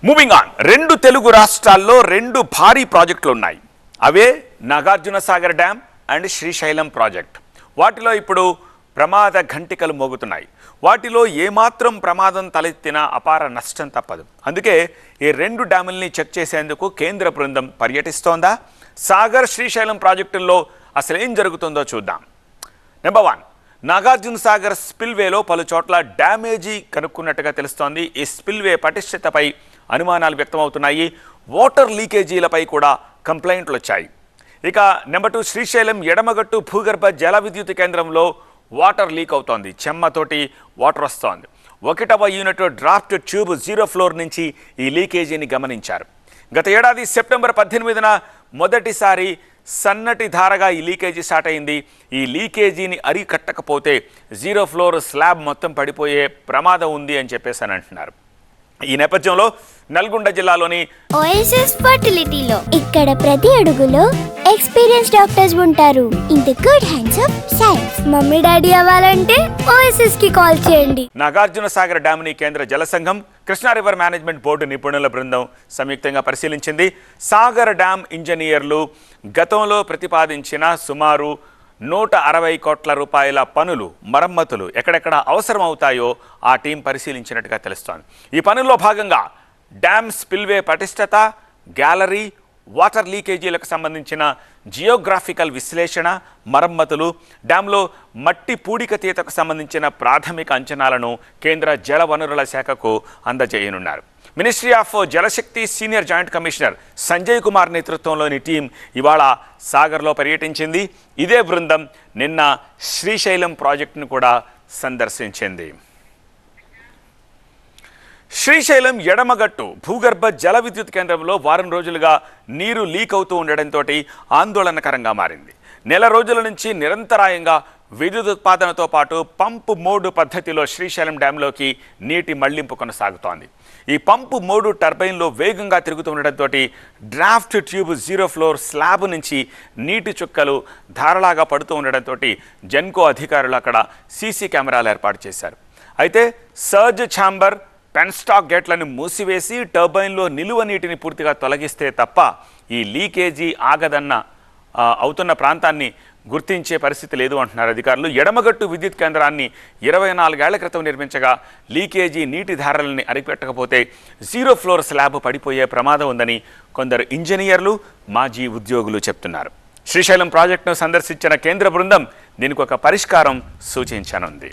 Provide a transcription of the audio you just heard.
Moving on, రెండు తెలుగు రాష్ట్రాల్లో రెండు భారీ ప్రాజెక్టులు ఉన్నాయి. అవే Nagarjuna Sagar dam and Srisailam project. వాటిలో ఇప్పుడు ప్రమాద ఘంటికలు మోగుతున్నాయి. వాటిలో ఏమాత్రం ప్రమాదం తలెత్తినా అపార నష్టం తప్పదు. అందుకే ఈ రెండు డ్యాముల్ని చెక్ చేసేందుకు కేంద్ర బృందం పర్యటిస్తోందా? సాగర్ శ్రీశైలం ప్రాజెక్టుల్లో అసలు ఏం జరుగుతుందో చూద్దాం. నెంబర్ 1, నాగార్జున సాగర్ స్పిల్వేలో పలు చోట్ల డ్యామేజీ కనుక్కున్నట్టుగా తెలుస్తోంది. ఈ స్పిల్వే పటిష్టతపై అనుమానాలు వ్యక్తమవుతున్నాయి. వాటర్ లీకేజీలపై కూడా కంప్లైంట్లు వచ్చాయి. ఇక నెంబర్ 2, శ్రీశైలం ఎడమగట్టు భూగర్భ జల విద్యుత్ కేంద్రంలో వాటర్ లీక్ అవుతోంది. చెమ్మతోటి వాటర్ వస్తోంది. 1వ యూనిట్ డ్రాఫ్ట్ ట్యూబ్ 0 ఫ్లోర్ నుంచి ఈ లీకేజీని గమనించారు. గత ఏడాది సెప్టెంబర్ 18న మొదటిసారి సన్నటి ధారగా ఈ లీకేజీ స్టార్ట్ అయింది. ఈ లీకేజీని అరికట్టకపోతే 0 ఫ్లోర్ స్లాబ్ మొత్తం పడిపోయే ప్రమాదం ఉంది అని చెప్పేసి అంటున్నారు. ఈ నేపథ్యంలో నల్గొండ జిల్లాలోని ఓఎస్ఎస్ ఫర్టిలిటీలో ఇక్కడ ప్రతి అడుగులో ఎక్స్పీరియన్స్ డాక్టర్స్ ఉంటారు. In the good hands of science. Mummy daddy అవ్వాలంటే ఓఎస్ఎస్ కి కాల్ చేయండి. నాగార్జున సాగర్ డ్యామ్ ని కేంద్ర జల సంఘం, కృష్ణా రివర్ మేనేజ్మెంట్ బోర్డు నిపుణుల బృందం సంయుక్తంగా పరిశీలించింది. సాగర్ డ్యామ్ ఇంజనీర్లు గతంలో ప్రతిపాదించిన సుమారు 160 కోట్ల రూపాయల పనులు, మరమ్మతులు ఎక్కడెక్కడ అవసరం అవుతాయో ఆ టీం పరిశీలించినట్టుగా తెలుస్తోంది. ఈ పనుల్లో భాగంగా డ్యామ్ స్పిల్వే పటిష్టత, గ్యాలరీ, వాటర్ లీకేజీలకు సంబంధించిన జియోగ్రాఫికల్ విశ్లేషణ, మరమ్మతులు, డ్యాంలో మట్టి పూడికతీతకు సంబంధించిన ప్రాథమిక అంచనాలను కేంద్ర జల వనరుల శాఖకు అందజేయనున్నారు. Ministry of Jal Shakti senior joint commissioner Sanjay Kumar నేతృత్వంలోని టీం ఇవాళ సాగర్లో పర్యటించింది. ఇదే బృందం నిన్న శ్రీశైలం ప్రాజెక్టును కూడా సందర్శించింది. శ్రీశైలం ఎడమగట్టు భూగర్భ జల విద్యుత్ కేంద్రంలో వారం రోజులుగా నీరు లీక్ అవుతూ ఉండడంతో ఆందోళనకరంగా మారింది. నెల రోజుల నుంచి నిరంతరాయంగా విద్యుత్ ఉత్పాదనతో పాటు పంపు మోడు పద్ధతిలో శ్రీశైలం డ్యాంలోకి నీటి మళ్లింపు కొనసాగుతోంది. ఈ పంపు మోడు టర్బైన్లో వేగంగా తిరుగుతుండటంతో డ్రాఫ్ట్ ట్యూబ్ 0 ఫ్లోర్ స్లాబ్ నుంచి నీటి చుక్కలు ధారలాగా పడుతూ ఉండడంతో జెన్కో అధికారులు అక్కడ సీసీ కెమెరాలు ఏర్పాటు చేశారు. అయితే సర్జ్ ఛాంబర్, పెన్స్టాక్ గేట్లను మూసివేసి టర్బైన్లో నిలువ నీటిని పూర్తిగా తొలగిస్తే తప్ప ఈ లీకేజీ ఆగదన్న అవుతున్న ప్రాంతాన్ని గుర్తించే పరిస్థితి లేదు అంటున్నారు అధికారులు. ఎడమగట్టు విద్యుత్ కేంద్రాన్ని 24 ఏళ్ల క్రితం నిర్మించగా లీకేజీ నీటి ధారలని అరిపెట్టకపోతే 0 ఫ్లోర్ స్లాబ్ పడిపోయే ప్రమాదం ఉందని కొందరు ఇంజనీర్లు, మాజీ ఉద్యోగులు చెప్తున్నారు. శ్రీశైలం ప్రాజెక్టును సందర్శించిన కేంద్ర బృందం దీనికి ఒక పరిష్కారం సూచించనుంది.